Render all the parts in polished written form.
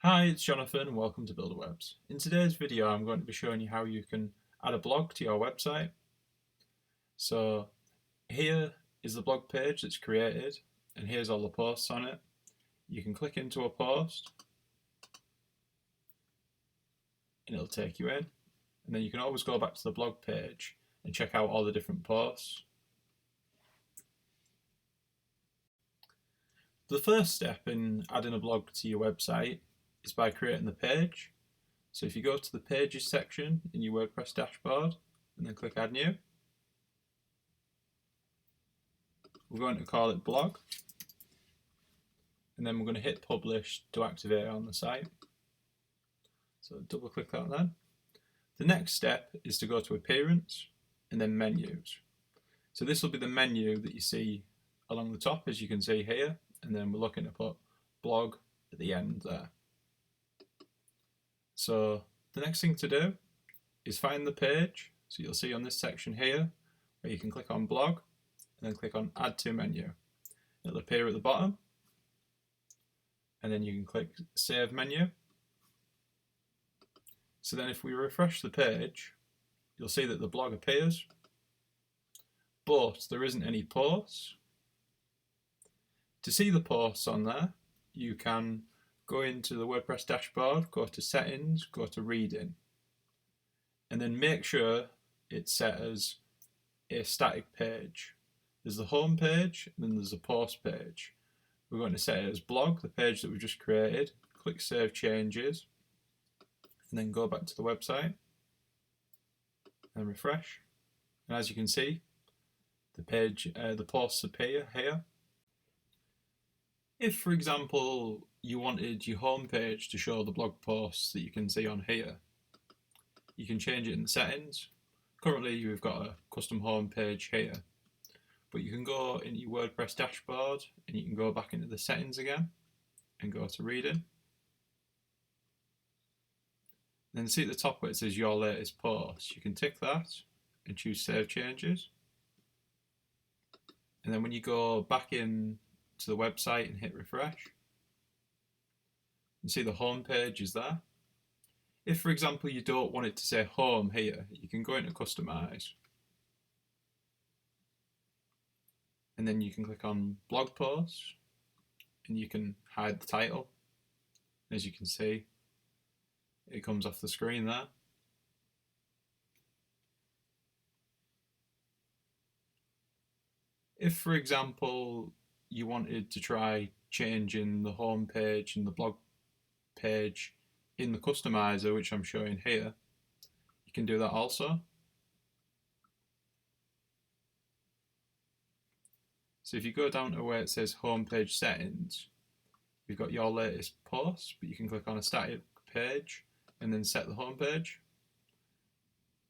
Hi, it's Jonathan and welcome to Buildawebs. In today's video I'm going to be showing you how you can add a blog to your website. So here is the blog page that's created and here's all the posts on it. You can click into a post and it'll take you in, and then you can always go back to the blog page and check out all the different posts. The first step in adding a blog to your website is by creating the page. So if you go to the Pages section in your WordPress dashboard and then click Add New, we're going to call it Blog, and then we're going to hit Publish to activate it on the site. So double click that then. The next step is to go to Appearance and then Menus. So this will be the menu that you see along the top, as you can see here, and then we're looking to put Blog at the end there. So the next thing to do is find the page. So you'll see on this section here where you can click on Blog and then click on Add to Menu. It'll appear at the bottom, and then you can click Save Menu. So then if we refresh the page, you'll see that the blog appears, but there isn't any posts. To see the posts on there, you can go into the WordPress dashboard, go to Settings, go to Reading, and then make sure it's set as a static page. There's the home page and then there's a post page. We're going to set it as blog, the page that we've just created. Click Save Changes and then go back to the website and refresh. And as you can see, the posts appear here. If, for example, you wanted your home page to show the blog posts that you can see on here, you can change it in the settings. Currently, we've got a custom home page here, but you can go into your WordPress dashboard and you can go back into the settings again and go to Reading. Then see at the top where it says Your Latest Post, you can tick that and choose Save Changes. And then when you go back in to the website and hit refresh, you see the home page is there. If, for example, you don't want it to say home here, you can go into Customize and then you can click on Blog Posts and you can hide the title. As you can see, it comes off the screen there. If, for example, you wanted to try changing the home page and the blog page in the customizer, which I'm showing here, you can do that also. So if you go down to where it says homepage settings, you've got your latest posts, but you can click on a static page and then set the home page.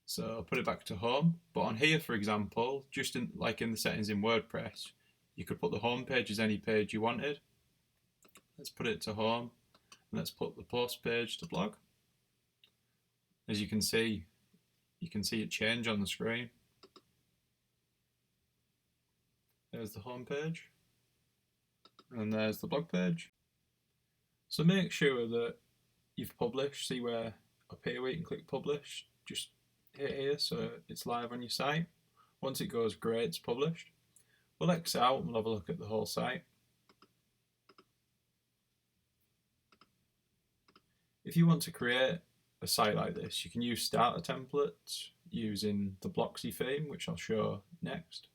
So I'll put it back to home. But on here, for example, just like in the settings in WordPress, you could put the home page as any page you wanted. Let's put it to home. And let's put the post page to blog. As you can see it change on the screen. There's the home page, and there's the blog page. So make sure that you've published. See where up here where you can click publish. Just hit here so it's live on your site. Once it goes grey, it's published. We'll X out and we'll have a look at the whole site. If you want to create a site like this, you can use starter templates using the Blocksy theme, which I'll show next.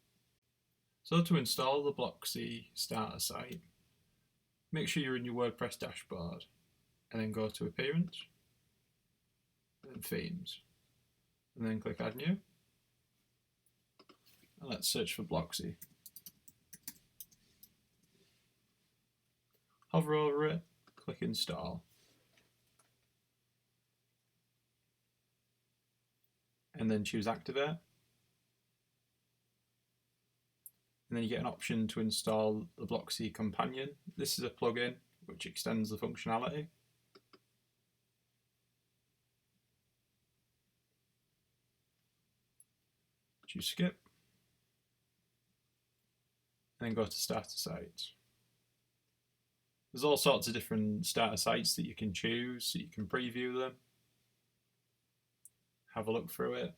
So to install the Blocksy Starter Site, make sure you're in your WordPress dashboard and then go to Appearance and then Themes and then click Add New. And let's search for Blocksy. Hover over it, click Install. And then choose Activate. And then you get an option to install the Blocksy Companion. This is a plugin which extends the functionality. Choose Skip. And then go to Starter Site. There's all sorts of different starter sites that you can choose, so you can preview them, have a look through it,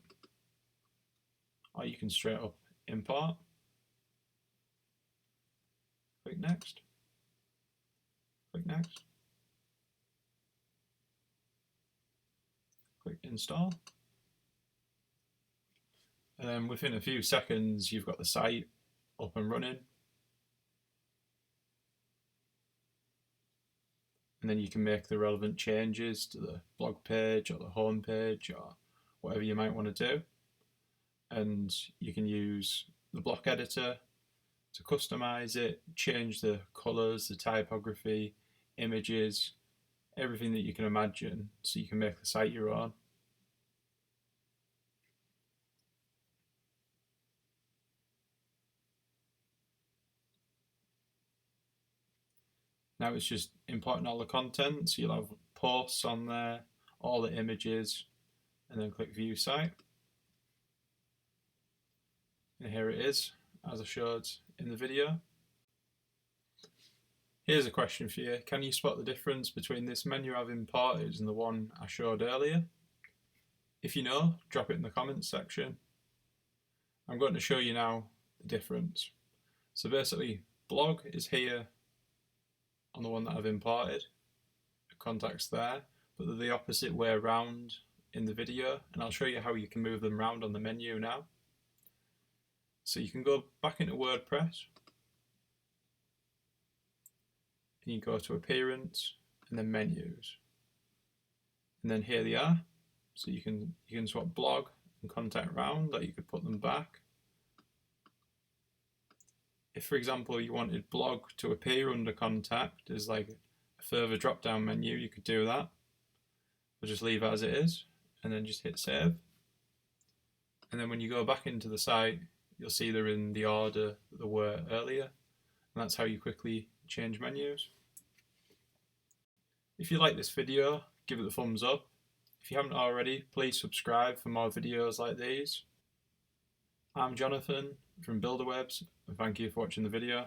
or you can straight up import. Click next. Click next. Click install. And then within a few seconds, you've got the site up and running. And then you can make the relevant changes to the blog page or the home page or whatever you might want to do. And you can use the block editor to customize it, change the colors, the typography, images, everything that you can imagine, so you can make the site your own. Now it's just importing all the content, so you'll have posts on there, all the images, and then click View Site. And here it is, as I showed in the video. Here's a question for you. Can you spot the difference between this menu I've imported and the one I showed earlier? If you know, drop it in the comments section. I'm going to show you now the difference. So basically, blog is here on the one that I've imported. The contacts there, but they're the opposite way around in the video, and I'll show you how you can move them around on the menu now. So you can go back into WordPress, and you go to Appearance and then Menus, and then here they are. So you can swap blog and contact around, or you could put them back. If, for example, you wanted blog to appear under contact as like a further drop down menu, you could do that. Or just leave it as it is and then just hit save. And then when you go back into the site, you'll see they're in the order that they were earlier. And that's how you quickly change menus. If you like this video, give it a thumbs up. If you haven't already, please subscribe for more videos like these. I'm Jonathan from Buildawebs, and thank you for watching the video.